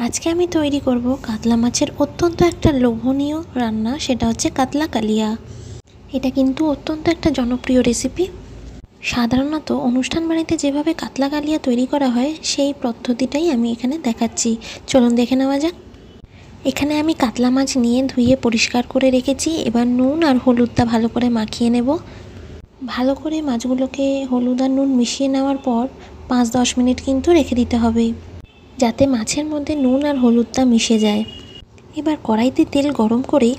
আজকে আমি তৈরি করব কাতলা মাছের অত্যন্ত একটা লোভনীয় রান্না, সেটা হচ্ছে কাতলা কালিয়া। এটা কিন্তু অত্যন্ত একটা জনপ্রিয় রেসিপি। সাধারণত অনুষ্ঠান বাড়িতে যেভাবে কাতলা কালিয়া তৈরি করা হয় সেই পদ্ধতিটাই আমি এখানে দেখাচ্ছি। চলুন দেখে নেওয়া যাক। এখানে আমি কাতলা মাছ নিয়ে ধুয়ে পরিষ্কার করে রেখেছি। এবার নুন আর হলুদটা ভালো করে মাখিয়ে নেব। ভালো করে মাছগুলোকে হলুদ আর নুন মিশিয়ে নেওয়ার পর 5-10 মিনিট কিন্তু রেখে দিতে হবে, যাতে মাছের মধ্যে নুন আর হলুদটা মিশে যায়। এবার কড়াইতে তেল গরম করে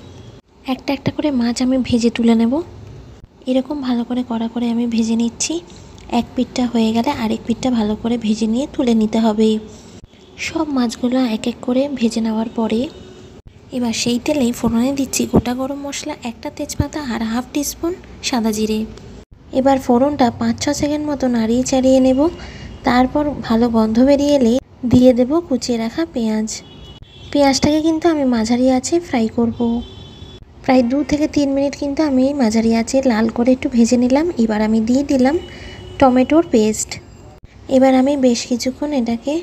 একটা একটা করে মাছ আমি ভেজে তুলে নেব। এরকম ভালো করে কড়া করে আমি ভেজে নিচ্ছি। এক পিঠটা হয়ে গেলে আরেক পিঠটা ভালো করে ভেজে নিয়ে তুলে নিতে হবে। সব মাছগুলো এক এক করে ভেজে নেওয়ার পরে এবার সেই তেলেই ফোড়নে দিচ্ছি গোটা গরম মশলা, একটা তেজপাতা আর হাফ টিস্পুন সাদা জিরে। এবার ফোড়নটা 5-6 সেকেন্ড মতো নাড়িয়ে চাড়িয়ে নেব। তারপর ভালো গন্ধ বেরিয়ে এলে দিয়ে দেব কুচিয়ে রাখা পেঁয়াজ। পেঁয়াজটাকে কিন্তু আমি মাঝারি আঁচে ফ্রাই করব। প্রায় 2 থেকে 3 মিনিট কিন্তু আমি মাঝারি আঁচে লাল করে একটু ভেজে নিলাম। এবার আমি দিয়ে দিলাম টমেটোর পেস্ট। এবার আমি বেশ কিছুক্ষণ এটাকে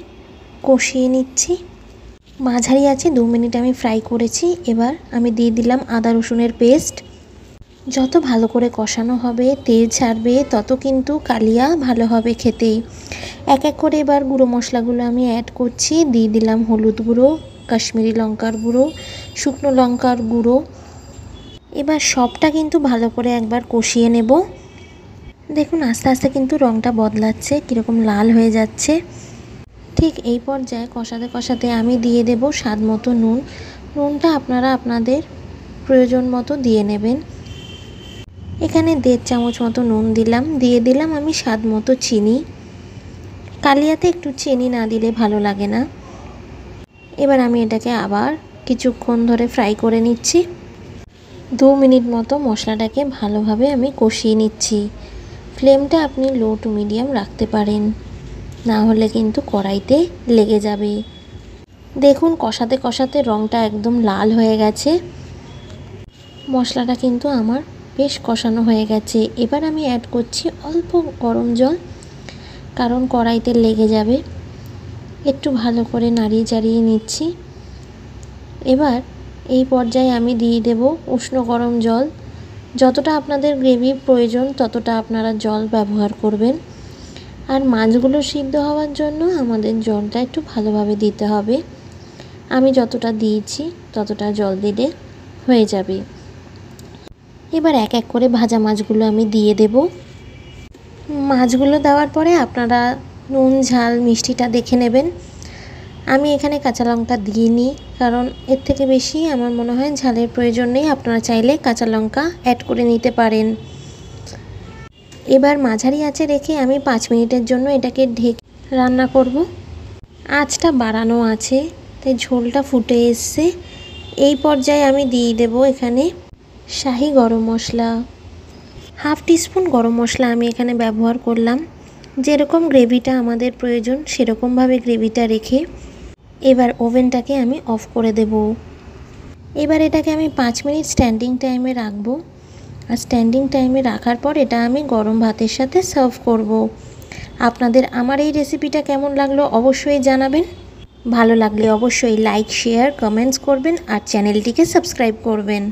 কষিয়ে নিচ্ছি। মাঝারি আঁচে 2 মিনিট আমি ফ্রাই করেছি। এবার আমি দিয়ে দিলাম আদা রসুনের পেস্ট। যত ভালো করে কষানো হবে, তেল ছাড়বে, তত কিন্তু কালিয়া ভালো হবে খেতে। এক এক করে এবার গুঁড়ো মশলাগুলো আমি অ্যাড করছি। দিয়ে দিলাম হলুদ গুঁড়ো, কাশ্মীরি লঙ্কার গুঁড়ো, শুকনো লঙ্কার গুঁড়ো। এবার সবটা কিন্তু ভালো করে একবার কষিয়ে নেব। দেখুন আস্তে আস্তে কিন্তু রঙটা বদলাচ্ছে, কীরকম লাল হয়ে যাচ্ছে। ঠিক এই পর্যায়ে কষাতে কষাতে আমি দিয়ে দেব স্বাদ মতো নুন। নুনটা আপনারা আপনাদের প্রয়োজন মতো দিয়ে নেবেন। এখানে 1.5 চামচ মতো নুন দিলাম। দিয়ে দিলাম আমি স্বাদ মতো চিনি। কালিয়াতে একটু চিনি না দিলে ভালো লাগে না। এবার আমি এটাকে আবার কিছুক্ষণ ধরে ফ্রাই করে নিচ্ছি। 2 মিনিট মতো মশলাটাকে ভালোভাবে আমি কষিয়ে নিচ্ছি। ফ্লেমটা আপনি লো টু মিডিয়াম রাখতে পারেন, না হলে কিন্তু কড়াইতে লেগে যাবে। দেখুন কষাতে কষাতে রঙটা একদম লাল হয়ে গেছে। মশলাটা কিন্তু আমার বেশ কষানো হয়ে গেছে। এবার আমি অ্যাড করছি অল্প গরম জল, কারণ কড়াইতে লেগে যাবে। একটু ভালো করে নাড়িয়ে চাড়িয়ে নিচ্ছি। এবার এই পর্যায়ে আমি দিয়ে দেব উষ্ণ গরম জল। যতটা আপনাদের গ্রেভির প্রয়োজন ততটা আপনারা জল ব্যবহার করবেন। আর মাছগুলো সিদ্ধ হওয়ার জন্য আমাদের জলটা একটু ভালোভাবে দিতে হবে। আমি যতটা দিয়েছি ততটা জল দিলে হয়ে যাবে। এবার এক এক করে ভাজা মাছগুলো আমি দিয়ে দেব। মাছগুলো দেওয়ার পরে আপনারা নুন ঝাল মিষ্টিটা দেখে নেবেন। আমি এখানে কাঁচা লঙ্কা দিইনি, কারণ এর থেকে বেশি আমার মনে হয় ঝালের প্রয়োজন নেই। আপনারা চাইলে কাঁচা লঙ্কা অ্যাড করে নিতে পারেন। এবার মাঝারি আঁচে রেখে আমি 5 মিনিটের জন্য এটাকে ঢেকে রান্না করব। আঁচটা বাড়ানো আছে, তাই ঝোলটা ফুটে এসছে। এই পর্যায়ে আমি দিয়ে দেব এখানে শাহি গরম মশলা। হাফ টিস্পুন গরম মশলা আমি এখানে ব্যবহার করলাম। যেরকম গ্রেভিটা আমাদের প্রয়োজন সেরকমভাবে গ্রেভিটা রেখে এবার ওভেনটাকে আমি অফ করে দেব। এবার এটাকে আমি 5 মিনিট স্ট্যান্ডিং টাইমে রাখবো। আর স্ট্যান্ডিং টাইমে রাখার পর এটা আমি গরম ভাতের সাথে সার্ভ করব। আপনাদের আমার এই রেসিপিটা কেমন লাগলো অবশ্যই জানাবেন। ভালো লাগলে অবশ্যই লাইক, শেয়ার, কমেন্টস করবেন আর চ্যানেলটিকে সাবস্ক্রাইব করবেন।